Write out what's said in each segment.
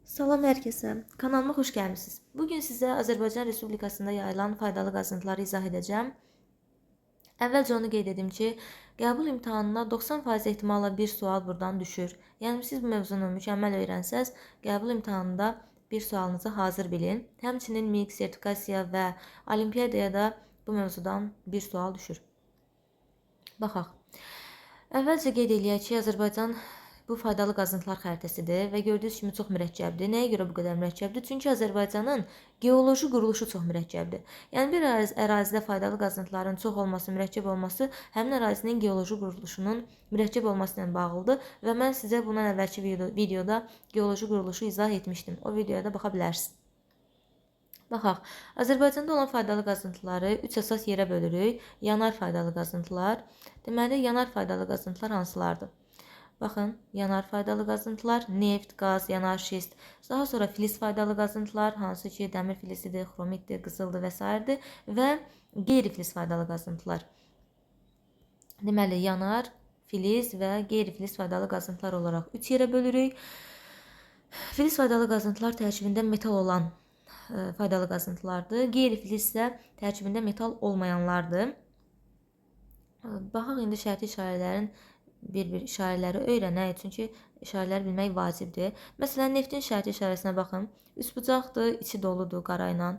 Salam hər kəsə. Kanalıma xoş gəlmisiniz. Bugün sizə Azərbaycan Respublikasında yayılan faydalı qazıntıları izah edəcəm. Əvvəlcə onu qeyd edim ki, qəbul imtahanına 90% ehtimalla bir sual buradan düşür. Yəni siz bu mövzunu mükəmməl öyrənsəz, qəbul imtahanında bir sualınızı hazır bilin. Həmçinin MİQ, sertifikasiya və olimpiyadaya da bu mövzudan bir sual düşür. Baxaq. Əvvəlcə qeyd eləyək ki, Azərbaycan bu faydalı qazıntılar xəritəsidir və gördüyünüz kimi çox mürəkkəbdir. Nəyə görə bu qədər mürəkkəbdir? Çünki Azərbaycanın geoloji quruluşu çox mürəkkəbdir. Yəni bir ərazidə faydalı qazıntıların çox olması, mürəkkəb olması həmin ərazinin geoloji quruluşunun mürəkkəb olması ilə bağlıdır və mən sizə bundan əvvəlki videoda geoloji quruluşu izah etmişdim. O videoya da baxa bilərsiniz. Baxaq, Azərbaycanda olan faydalı qazıntıları 3 əsas yerə bölürük. Yanar faydalı qazıntılar. Deməli, yanar faydalı qazıntılar hansılardır? Baxın, yanar faydalı qazıntılar, neft, qaz, yanar şist, daha sonra filiz faydalı qazıntılar, hansı ki dəmir filizidir, xromitdir, qızıldır və s. və qeyri-filiz faydalı qazıntılar. Deməli, yanar, filiz və qeyri-filiz faydalı qazıntılar olaraq 3 yerə bölürük. Filiz faydalı qazıntılar tərkibində metal olan faydalı qazıntılardır. Qeyri-filiz isə tərkibində metal olmayanlardır. Baxaq indi şərti işarələrin bir-bir işarələri öyrənək, çünki işarələri bilmək vacibdir. Məsələn, neftin şərti işarəsinə baxın. Üçbucaqdır, içi doludur qara ilə.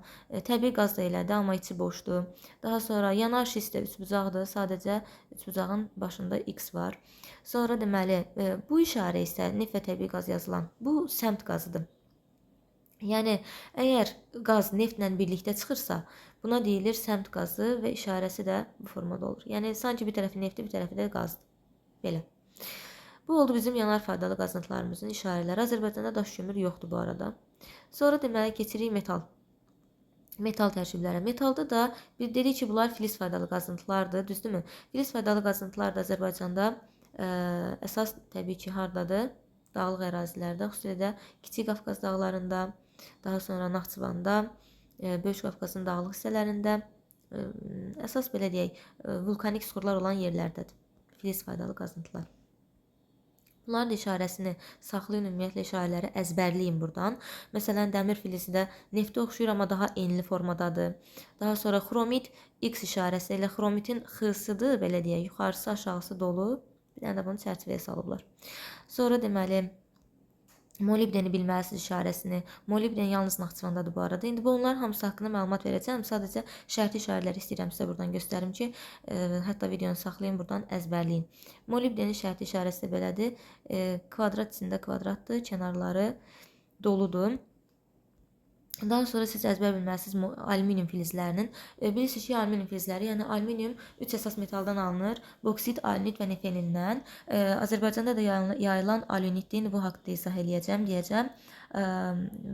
Təbii qaz da elədir, amma içi boşdur. Daha sonra yanar şist də üçbucaqdır, sadəcə üçbucağın başında X var. Sonra deməli, bu işarə isə neft və təbii qaz yazılan, bu səmt qazıdır. Yəni, əgər qaz neftlə birlikdə çıxırsa, buna deyilir səmt qazı və işarəsi də bu formada olur. Yəni, sanki bir tərəfi neftdir, bir tərəfi də qazdır. Belə. Bu oldu bizim yanar faydalı qazıntılarımızın işarələri. Azərbaycanda daş kömür yoxdur bu arada. Sonra deməli keçirik metal. Metal tərkiblərə. Metalda da bir dedik ki, bunlar filiz faydalı qazıntılardır, düzdürmü? Filiz faydalı qazıntılar da Azərbaycanda əsas təbii ki, hardadır? Dağlıq ərazilərdə, xüsusilə də Kiçik Qafqaz dağlarında, daha sonra Naxçıvanda, Böyük Qafqazın dağlıq hissələrində, əsas belə deyək, vulkanik süxurlar olan yerlərdədir. Filiz faydalı qazıntılar. Bunların da işarəsini saxlayın, ümumiyyətlə işarələri əzbərləyin buradan. Məsələn, dəmir filizi də neftə oxşuyur, amma daha enli formadadır. Daha sonra xromit X işarəsi ilə xromitin X-sıdır, belə deyək, yuxarısı, aşağısı dolu. Bir dənə də bunu çərçivəyə salıblar. Sonra deməli, molibdeni bilməlisiniz işarəsini. Molibden yalnız Naxçıvandadır bu arada. İndi bunların hamısı haqqında məlumat verəcəm. Sadəcə şərti işarələri istəyirəm sizə buradan göstərim ki, hətta videonu saxlayın, buradan əzbərləyin. Molibdenin şərti işarəsi belədir. Kvadrat içində kvadratdır, kənarları doludur. Daha sonra siz əzbər bilməlisiniz alüminium filizlərinin. Bilirsiniz ki, alüminium filizləri, yəni alüminium 3 əsas metaldan alınır. Boksit, alünit və nefelindən. Azərbaycanda da yayılan alünitdir. İndi bu haqqda izah eləyəcəm, deyəcəm.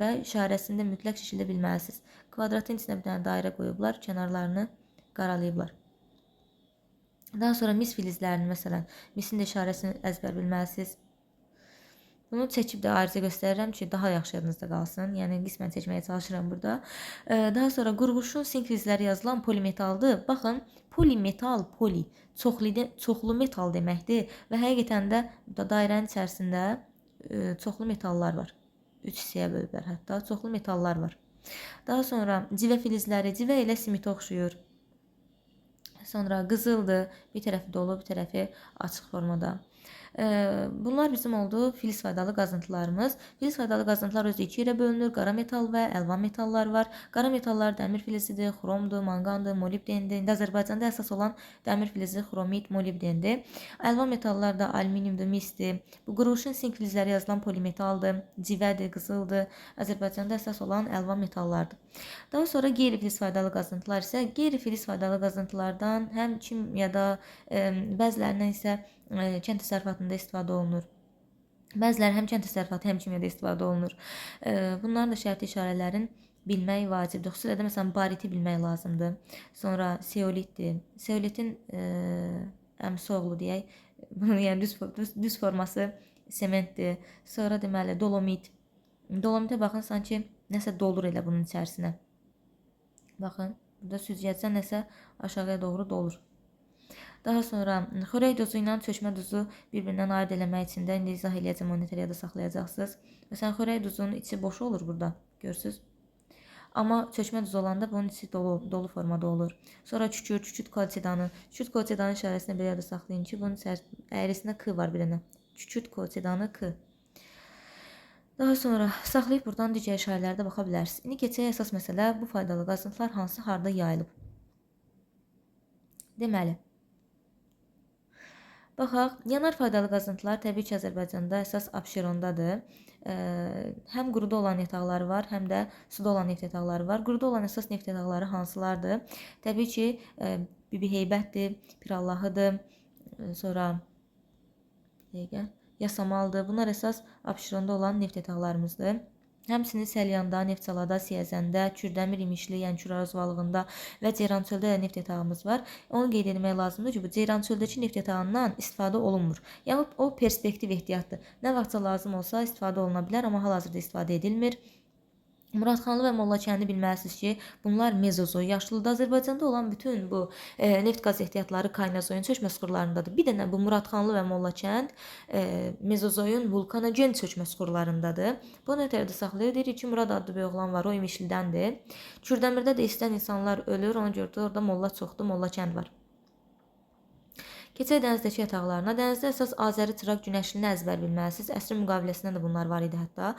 Və işarəsini də mütləq şəkildə bilməlisiniz. Kvadratın içində bir dənə dairə qoyublar, kənarlarını qaralayıblar. Daha sonra mis filizlərinin, məsələn, misin də işarəsini əzbər bilməlisiniz. Bunu çəkib də ayrıca göstərirəm ki, daha yaxşı yadınızda qalsın. Yəni, qismən çəkməyə çalışıram burada. Daha sonra qurğuşun sink filizləri yazılan polimetaldır. Baxın, polimetal, poli, çoxlu metal deməkdir. Və həqiqətən də dairənin içərisində çoxlu metallar var. 3 hissəyə bölüblər hətta. Çoxlu metallar var. Daha sonra civə filizləri, civə ilə simitə oxşuyur. Sonra qızıldır. Bir tərəfi dolu, bir tərəfi açıq formada. Bunlar bizim oldu filiz faydalı qazıntılarımız. Filiz faydalı qazıntılar özü 2 yerə bölünür. Qara metal və əlvan metallar var. Qara metallar dəmir filizidir, xromdur, manqandır, molibdendir. İndi Azərbaycanda əsas olan dəmir filizi, xromit, molibdendir. Əlvan metallar da alüminiumdur, misdir. Bu qurğuşun sink filizləri yazılan polimetaldır, civədir, qızıldır. Azərbaycanda əsas olan əlvan metallardır. Daha sonra qeyri-filiz faydalı qazıntılar isə qeyri-filiz faydalı qazıntılardan həm kimyada, bəzilərindən isə kənd təsərrüfatında istifadə olunur. Bəziləri həm kənd təsərrüfatı, həm kimyada istifadə olunur. Bunların da şərti işarələrin bilmək vacibdir. Xüsusilə də məsələn bariti bilmək lazımdır. Sonra seolitdir. Seolitin əmsi oğlu deyək, yəni düz forması sementdir. Sonra deməli dolomit. Dolomitə baxın, sanki nəsə dolur elə bunun içərisinə. Baxın, burada süzgəcdən nəsə aşağıya doğru dolur. Daha sonra xörək duzu ilə çökmə duzu bir-birindən ayırd eləmək üçün də indi izah eləyəcəm, onu nətəriyada saxlayacaqsınız. Məsələn, xörək duzunun içi boş olur burada, görürsüz. Amma çökmə duzu olanda bunun içi dolu formada olur. Sonra çükürt kolçedanı. Çükürt kolçedanın işarəsini belə yada saxlayın ki, bunun əyrisində k var bir dənə. Çükürt kolçedanı k. Daha sonra saxlayıb buradan digər işarələrə də baxa bilərsiniz. İndi keçək əsas məsələ, bu faydalı qazıntılar hansı, harda yayılıb. Deməli, baxaq, yanar faydalı qazıntılar təbii ki, Azərbaycanda əsas Abşerondadır. Həm quruda olan yataqları var, həm də suda olan neft yataqları var. Quruda olan əsas neft yataqları hansılardır? Təbii ki, Bibi Heybətdir, Pirallahıdır, sonra Yasamaldır. Bunlar əsas Abşeronda olan neft yataqlarımızdır. Həmçinin Səlyanda, Neftçalada, Siyəzəndə, Kürdəmir, İmişli, yəni Kür-Araz balığında və Ceyrançöldə neft yatağımız var. Onu qeyd etmək lazımdır ki, bu Ceyrançöldəki neft yatağından istifadə olunmur. Yəni o perspektiv ehtiyatdır. Nə vaxtsa lazım olsa istifadə oluna bilər, amma hal-hazırda istifadə edilmir. Muradxanlı və Mollakəndi bilməlisiniz ki, bunlar mezozoy yaşlıdır. Azərbaycanda olan bütün bu neft qaz ehtiyatları Kaynazoyun çökmə süxurlarındadır. Bir dənə bu Muradxanlı və Mollakənd mezozoyun vulkanogen çökmə süxurlarındadır. Bu nətərdə saxlayır? Deyirik ki, Murad adlı bir oğlan var, o İmişlidəndir. Kürdəmirdə də istəyən insanlar ölür, ona görə də orada molla çoxdur, Mollakənd var. Keçək dənizdəki yataqlarına. Dənizdə əsas Azəri, Çıraq, Günəşlini əzbər bilməlisiniz. Əsrin müqaviləsində də bunlar var idi hətta.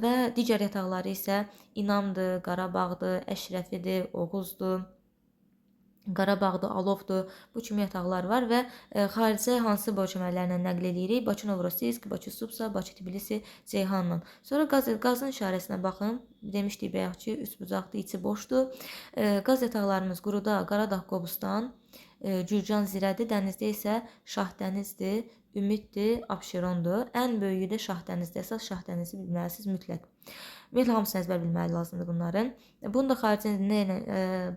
Və digər yataqları isə İnamdır, Qarabağdır, Əşrəfidir, Oğuzdur, Qarabağdır, Alovdur. Bu kimi yataqlar var və xaricə hansı boru kəmərlərindən nəql edirik? Bakı Novorossiysk, Bakı Subsa, Bakı Tbilisi, Ceyhanla. Sonra qazın işarəsinə baxın. Demişdik bayaq ki, üst bucaqdır, içi boşdur. Qaz yataqlarımız quruda Qaradağ, Qobustan, Gürcan, Zirədir. Dənizdə isə Şahdənizdir, Ümiddir, Abşerondur. Ən böyüyü də Şahdənizdir. Əsas Şahдэnizi bilməlisiniz mütləq. Ümumiyyətlə hamısını əzbər bilməli lazımdır bunların. Bunu da xaricində nə ilə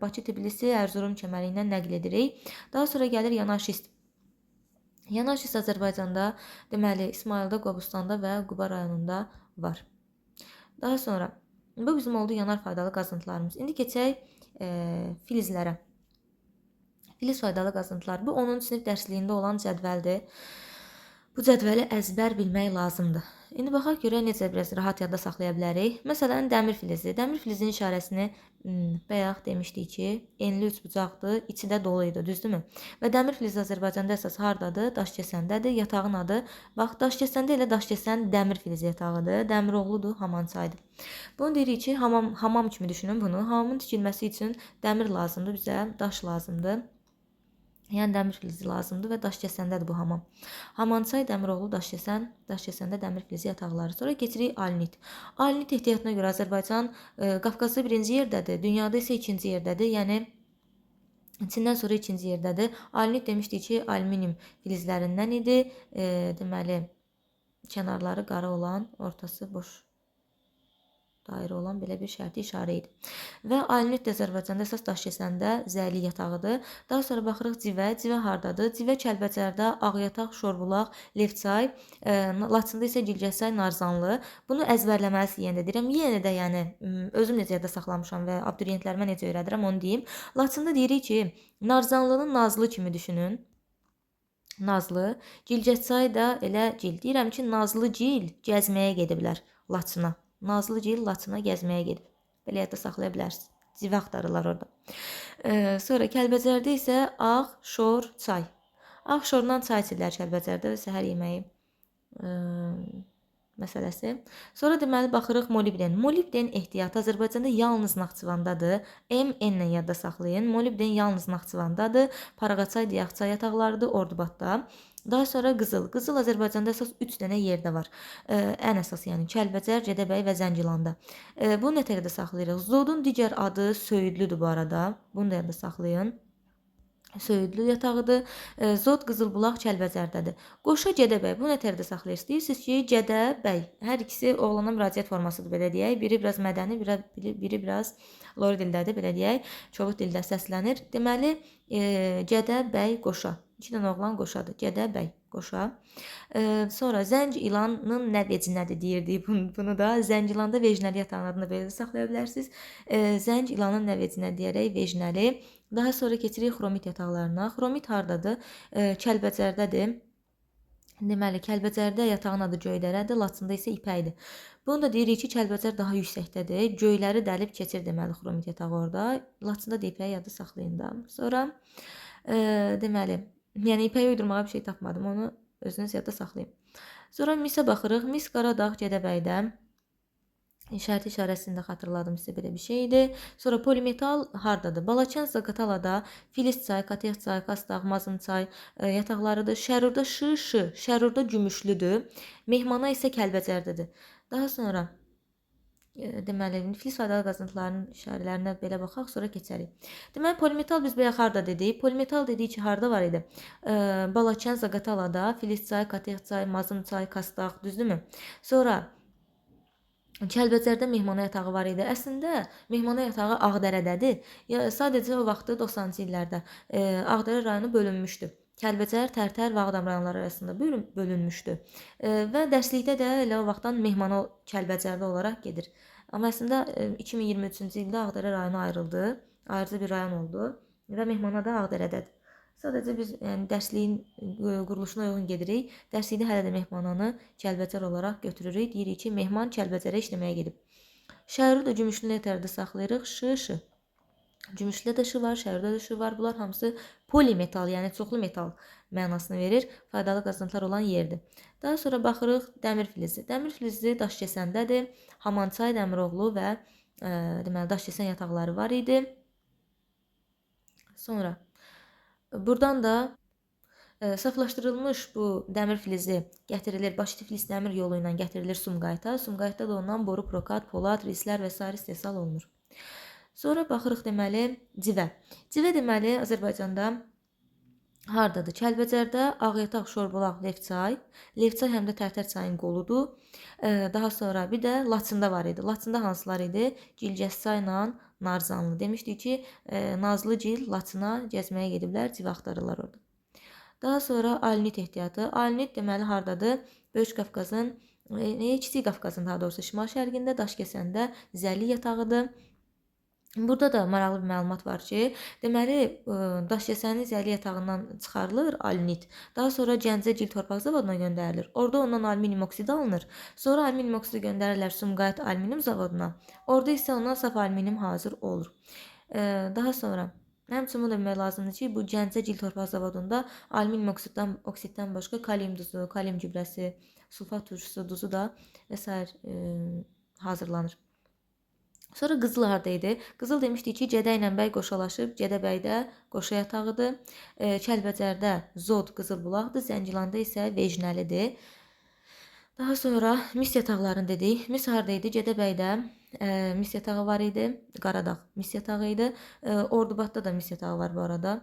Bakı, Tbilisi, Ərzurum kəməri ilə nəql edirik. Daha sonra gəlir Yanaşist. Yanaşist Azərbaycanda, deməli İsmayılda, Qobustanda və Quba rayonunda var. Daha sonra bu bizim oldu yanar faydalı qazıntılarımız. İndi keçək filizlərə. Filiz faydalı qazıntılar. Bu 10-cu sinif dərsliyində olan cədvəldir. Bu cədvəli əzbər bilmək lazımdır. İndi baxaq görək necə biraz rahat yadda saxlaya bilərik. Məsələn, dəmir filizi. Dəmir filizinin işarəsini bayaq demişdik ki, enli üçbucaqdır, içi də dolu idi, düzdürmü? Və dəmir filizi Azərbaycanda əsas hardadır? Daşkəsəndədir. Yatağın adı, bax, Daşkəsəndə elə Daşkəsən dəmir filizi yatağıdır. Dəmiroğludur, Hamançaydır. Bunu deyirik ki, hamam kimi düşünün bunu. Hamamın tikilməsi üçün dəmir lazımdır, bizə daş lazımdır. Yəni dəmir filizi lazımdır və Daşkəsəndədir bu hamam. Hamançay, Dəmiroğlu, Daşkəsən, Daşkəsəndə dəmir filizi yataqları. Sonra keçirik Alnit. Alnit ehtiyatına görə Azərbaycan Qafqazda birinci yerdədir, dünyada isə ikinci yerdədir. Yəni Çindən sonra ikinci yerdədir. Alnit demişdik ki, alüminium filizlərindən idi. Deməli, kənarları qara olan, ortası boş dairə olan belə bir şərti işarə idi. Və alnit də Azərbaycanda əsas Daşkəsəndə zəli yatağıdır. Daha sonra baxırıq Civə. Civə hardadır? Civə Kəlbəcərdə, Ağyataq, Şorvulaq, Levçay, Laçında isə Gilgəsay, Narzanlı. Bunu əzbərləməlisiniz yenə də deyirəm. Yenə də yəni özüm necə yadda saxlamışam və abituriyentlərimə necə öyrədirəm onu deyim. Laçında deyirik ki, Narzanlının Nazlı kimi düşünün. Nazlı. Gilgəsay da elə Gil. Deyirəm ki, Nazlı Gil gəzməyə gediblər Laçına. Nazlı Gil Laçına gəzməyə gedib. Belə yadda saxlaya bilərsiniz. Civə axtarırlar orada. Sonra Kəlbəcərdə isə Ağ, Şor, Çay. Ağ şordan çay içirlər Kəlbəcərdə və səhər yeməyi məsələsi. Sonra deməli baxırıq molibden. Molibden ehtiyatı Azərbaycanda yalnız Naxçıvandadır. MN-lə yadda saxlayın. Molibden yalnız Naxçıvandadır. Paraqaçay, Diyaqçay yataqlarıdır Ordubadda. Daha sonra qızıl. Qızıl Azərbaycanda əsas 3 dənə yerdə var. Ən əsas yəni Kəlbəcər, Gədəbəy və Zəngilanda. Bunu nətərdə saxlayırıq? Zodun digər adı Söyüdlüdür bu arada. Bunu da yadda saxlayın. Söyüdlü yatağıdır. Zod Qızılbulaq Kəlbəcərdədir. Qoşa Gədəbəy. Bu nətərdə saxlayırsınız? Deyirsiniz ki, Gədəbəy. Hər ikisi oğlana müraciət formasıdır belə deyək. Biri biraz mədəni, biri biraz lori dildədir belə deyək. Çobuk dildə səslənir. Deməli, Gədəbəy qoşa. 2 dənə oğlan qoşadır. Gədəbəy qoşa. Sonra Zəngilanın nə vecinədir deyirdik bunu da. Zəngilanda vecnəli yatağın adını belə də saxlaya bilərsiniz. Zəngilanın nə vecinə deyərək vecnəli. Daha sonra keçirik xromit yataqlarına. Xromit hardadır? Kəlbəcərdədir. Deməli, Kəlbəcərdə yatağın adı Göydərədir, Laçında isə İpəkdir. Bunu da deyirik ki, Kəlbəcər daha yüksəkdədir. Göyləri dəlib keçir deməli xromit yatağı orada. Laçında da İpəyi yadda saxlayın da. Sonra deməli, yəni İpəyi uydurmağa bir şey tapmadım. Onu özünüz yadda saxlayın. Sonra misə baxırıq. Mis Qaradağ Gədəbəydə. İşarət işarəsində xatırladım sizə belə bir şeydir. Sonra polimetal hardadır? Balakən Zaqatalada, Filiz çay, Katef çay, Qastaq, Mazın çay yataqlarıdır. Şərurda Şırşı, Şərurda Gümüşlüdür. Mehmana isə Kəlbəcərdədir. Daha sonra deməli, Filiz faydalı qazıntılarının işarələrinə belə baxaq, sonra keçərik. Deməli, polimetal biz bayaq harda dedik? Polimetal dedik ki, harda var idi? Balakən Zaqatalada, Filiz çay, Katef çay, Mazın çay, Qastaq, düzdürmü? Sonra Kəlbəcərdə mehmana yatağı var idi. Əslində mehmana yatağı Ağdərədədir. Sadəcə o vaxtı 90-cı illərdə Ağdərə rayonu bölünmüşdü. Kəlbəcər, Tərtər və Ağdam rayonları arasında bölünmüşdü. Və dərslikdə də elə o vaxtdan mehmana Kəlbəcərdə olaraq gedir. Amma əslində 2023-cü ildə Ağdərə rayonu ayrıldı. Ayrıca bir rayon oldu və mehmana da Ağdərədədir. Sadəcə biz dərsliyin quruluşuna uyğun gedirik. Dərslikdə hələ də mehmananı Kəlbəcər olaraq götürürük. Deyirik ki, mehman Kəlbəcərə işləməyə gedib. Şəruru da Gümüşlü letərdə saxlayırıq. Şı. Gümüşlüdə də şı var, şərurda da şı var. Bunlar hamısı polimetal, yəni çoxlu metal mənasını verir. Faydalı qazıntılar olan yerdir. Daha sonra baxırıq dəmir filizi. Dəmir filizi Daşkəsəndədir. Hamançay, Dəmiroğlu və deməli Daşkəsən yataqları var idi. Sonra buradan da saflaşdırılmış bu dəmir filizi gətirilir, baş tiflis dəmir yolu ilə gətirilir Sumqayıta. Sumqayıtda da ondan boru, prokat, polad, rislər və s. istehsal olunur. Sonra baxırıq deməli civə. Civə deməli Azərbaycanda hardadır? Kəlbəcərdə Ağyataq, Şorbulaq, Lefçay. Lefçay həm də Tərtər çayının qoludur. Daha sonra bir də Laçında var idi. Laçında hansılar idi? Gilgəsçay ilə Narzanlı. Demişdik ki, Nazlıgil Laçına gəzməyə gediblər, civə axtarırlar orada. Daha sonra Alinit ehtiyatı. Alinit deməli hardadır? Böyük Qafqazın, Kiçik Qafqazın daha doğrusu şimal-şərqində, Daşkəsəndə Zəli yatağıdır. Burada da maraqlı bir məlumat var ki, deməli Daşkəsənin Zəli yatağından çıxarılır alinit. Daha sonra Gəncə Gil torpaq zavoduna göndərilir. Orada ondan alüminium oksidi alınır. Sonra alüminium oksidi göndərirlər Sumqayıt alüminium zavoduna. Orada isə ondan saf alüminium hazır olur. Daha sonra həmçinin da bilmək lazımdır ki, bu Gəncə Gil torpaq zavodunda alüminium oksiddən başqa kalium duzu, kalium gübrəsi, sulfat turşusu duzu da və s. hazırlanır. Sonra qızıl harda idi? Qızıl demişdik ki, Gədə ilə bəy qoşalaşıb, Gədəbəydə qoşa yatağıdır. Kəlbəcərdə Zod Qızılbulaqdır, Zəngilanda isə Vecnəlidir. Daha sonra mis yataqlarını dedik. Mis harda idi? Gədəbəydə mis yatağı var idi. Qaradağ mis yatağı idi. Ordubadda da mis yatağı var bu arada.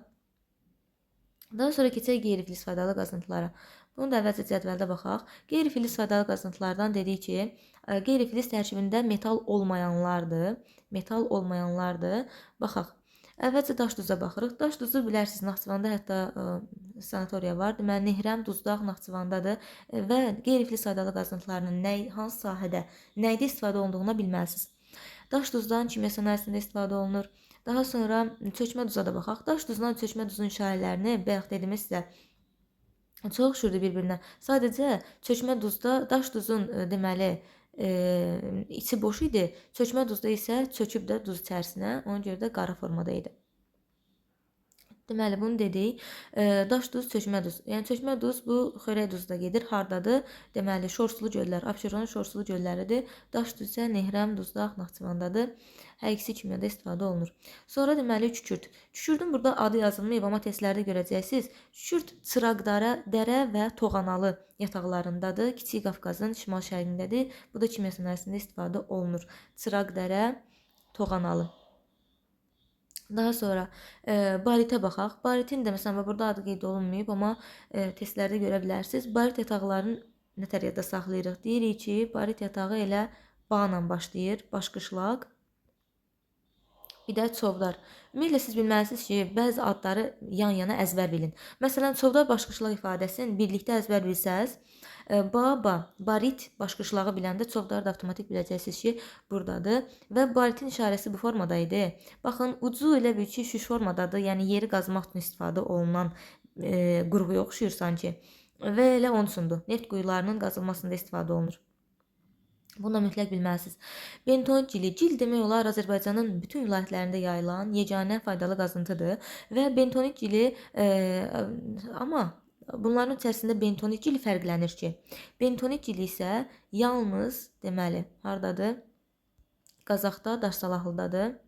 Daha sonra keçək qeyri-filiz faydalı qazıntılara. Bunu da əvvəlcə cədvəldə baxaq. Qeyri-filiz faydalı qazıntılardan dedik ki, qeyri-filiz tərkibində metal olmayanlardır. Metal olmayanlardır. Baxaq. Əvvəlcə daş duza baxırıq. Daş duzu bilərsiniz, Naxçıvanda hətta sanatoriya var. Deməli, Nehrəm, Duzdağ Naxçıvandadır və qeyri-filiz faydalı qazıntılarının hansı sahədə, nədə istifadə olunduğunu bilməlisiniz. Daş duzdan kimya sənayesində istifadə olunur. Daha sonra çökmə duza da baxaq. Daş duzundan çökmə duzun işarələrini bayaq dedim sizə çox oxşurdu bir-birinə. Sadəcə çökmə duzda daş duzun deməli içi boş idi. Çökmə duzda isə çöküb də duz içərisinə. Ona görə də qara formada idi. Deməli, bunu dedik. Daş duz, çökmə duz. Yəni, çökmə duz bu xörək duzda gedir. Hardadır? Deməli, Şorsulu göllər. Abşeronun Şorsulu gölləridir. Daş duz isə Nehrəm, Duzdaq, Naxçıvandadır. Hər ikisi kimyada istifadə olunur. Sonra deməli, kükürt. Kükürdün burada adı yazılmayıb, amma testlərdə görəcəksiniz. Kükürt Çıraqdərə və Toğanalı yataqlarındadır. Kiçik Qafqazın şimal-şərqindədir. Bu da kimya sənayesində istifadə olunur. Çıraqdərə, Toğanalı. Daha sonra baritə baxaq. Baritin də məsələn burada adı qeyd olunmayıb, amma testlərdə görə bilərsiniz. Barit yataqlarını nətər yadda saxlayırıq? Deyirik ki, barit yatağı elə ba ilə başlayır. Başqışlaq. Bir də çovdar. Ümumiyyətlə siz bilməlisiniz ki, bəzi adları yan-yana əzbər bilin. Məsələn, çovdar başqırışlıq ifadəsini birlikdə əzbər bilsəz, ba, barit başqırışlağı biləndə çovdarı da avtomatik biləcəksiniz ki, buradadır və baritin işarəsi bu formada idi. Baxın, ucu ilə bir ki, şiş formadadır, yəni yeri qazmaq üçün istifadə olunan qurğuya oxşuyur sanki. Və elə onun üçündür. Neft quyularının qazılmasında istifadə olunur. Bunu da mütləq bilməlisiniz. Bentonit gili. Gil demək olar Azərbaycanın bütün vilayətlərində yayılan yeganə faydalı qazıntıdır və bentonit gili amma bunların içərisində bentonit gili fərqlənir ki, bentonit gili isə yalnız deməli hardadır? Qazaxda, Daşsalahlıdadır.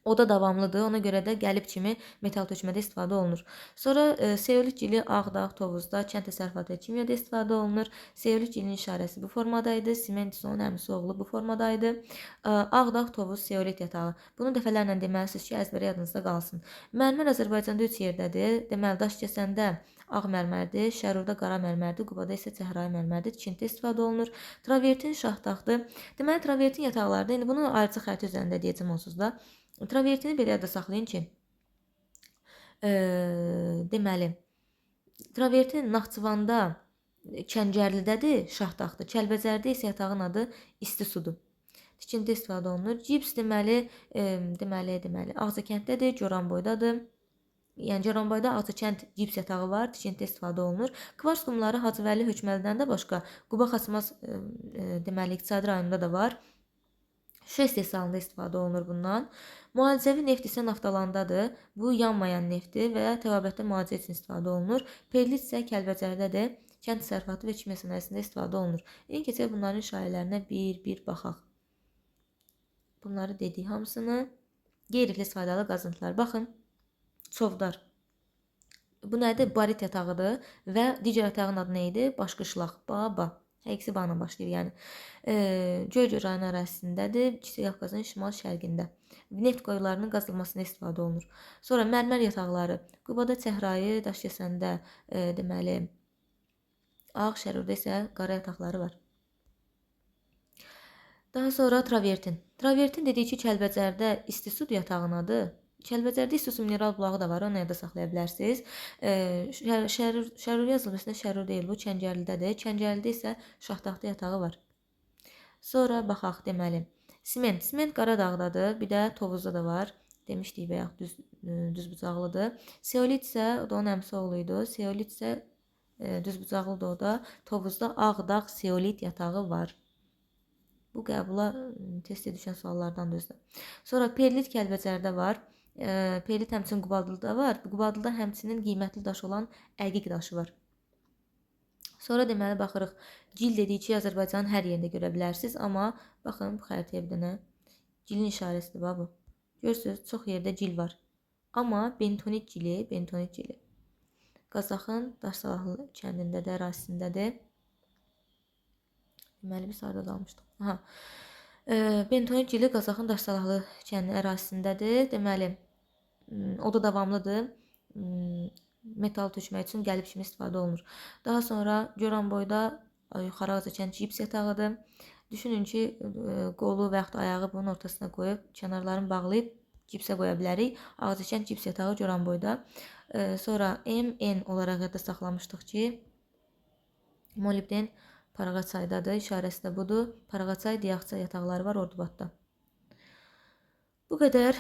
O da davamlıdır. Ona görə də qəlib kimi metal tökmədə istifadə olunur. Sonra seolit gili Ağdağ, Tovuzda, kənd təsərrüfatı və kimyada istifadə olunur. Seolit gilinin işarəsi bu formadaydı. Simentisonun əmisi oğlu bu formadaydı. Ağdağ, Tovuz, seolit yatağı. Bunu dəfələrlə deməlisiniz ki, əzbərə yadınızda qalsın. Mərmər Azərbaycanda 3 yerdədir. Deməli, Daşkəsəndə ağ mərmərdir, Şərurda qara mərmərdir, Qubada isə çəhrayı mərmərdir. Tikintidə istifadə olunur. Travertin şaxtaxtdır. Deməli, travertin yataqlarda, indi bunu ayrıca xəritə üzərində deyəcəm onsuz da. Travertini belə yadda saxlayın ki, deməli, travertin Naxçıvanda Kəncərlidədir, şaxtaxtdır. Kəlbəcərdə isə yatağın adı isti sudur. Tikintidə istifadə olunur. Cips deməli, Ağcakənddədir, Goranboydadır. Yəni Goranboyda Ağcakənd cips yatağı var, tikintidə istifadə olunur. Kvars qumları Hacıvəli Hökməlidən də başqa Quba Xaçmaz deməli iqtisadi rayonunda da var. Şüşə istehsalında istifadə olunur bundan. Müalicəvi neft isə naftalandadır. Bu yanmayan neftdir və təbabətdə müalicə üçün istifadə olunur. Perlit isə Kəlbəcərdədir. Kənd təsərrüfatı və kimya sənayesində istifadə olunur. İndi keçək bunların işarələrinə bir baxaq. Bunları dedik hamısını. Qeyri-flis faydalı qazıntılar. Baxın, çovdar. Bu nədir? Barit yatağıdır və digər yatağın adı nə idi? Başqışlaq. Ba. Həqiqisi ba ilə başlayır, yəni. Göycə rayonu ərazisindədir, Kiçik Qafqazın şimal-şərqində. Neft quyularının qazılmasına istifadə olunur. Sonra mərmər yataqları. Qubada çəhrayı, Daşkəsəndə deməli ağ, Şərurda isə qara yataqları var. Daha sonra travertin. Travertin dediyi ki, Kəlbəcərdə isti su yatağın adı. Kəlbəcərdə isti su mineral bulağı da var, onu da saxlaya bilərsiniz. Şərur yazılmışında Şərur deyil, bu Kəncərlidədir. Kəncərlidə isə şaxtaxta yatağı var. Sonra baxaq deməli. Siment. Siment Qaradağdadır, bir də Tovuzda da var. Demişdik bayaq düzbucaqlıdır. Seolit isə o da onun əmisi oğlu idi. Seolit isə düzbucaqlıdır o da. Tovuzda Ağdağ seolit yatağı var. Bu qəbula testə düşən suallardan da özdə. Sonra perlit Kəlbəcərdə var. Perlit həmçinin Qubadlıda var. Qubadlıda həmçinin qiymətli daş olan əqiq daşı var. Sonra deməli baxırıq. Gil dediyi ki, Azərbaycanın hər yerində görə bilərsiniz, amma baxın bu xəritəyə bir dənə. Gilin işarəsidir bu. Görürsünüz, çox yerdə gil var. Amma bentonit gili Qazaxın Daşsalahlı kəndindədir, ərazisindədir. Deməli biz harda qalmışdıq? Aha. Bentonit gili Qazaxın Daşsalahlı kəndinin ərazisindədir. Deməli o da davamlıdır. Metal tökmək üçün qəlib kimi istifadə olunur. Daha sonra Goranboyda yuxarı Ağcakənd cips yatağıdır. Düşünün ki, qolu və yaxud ayağı bunun ortasına qoyub, kənarlarını bağlayıb cipsə qoya bilərik. Ağcakənd cips yatağı Goranboyda. Sonra MN olaraq yadda saxlamışdıq ki, molibden Parağaçaydadır. İşarəsi də budur. Parağaçay, Diyaqça yataqları var Ordubadda. Bu qədər.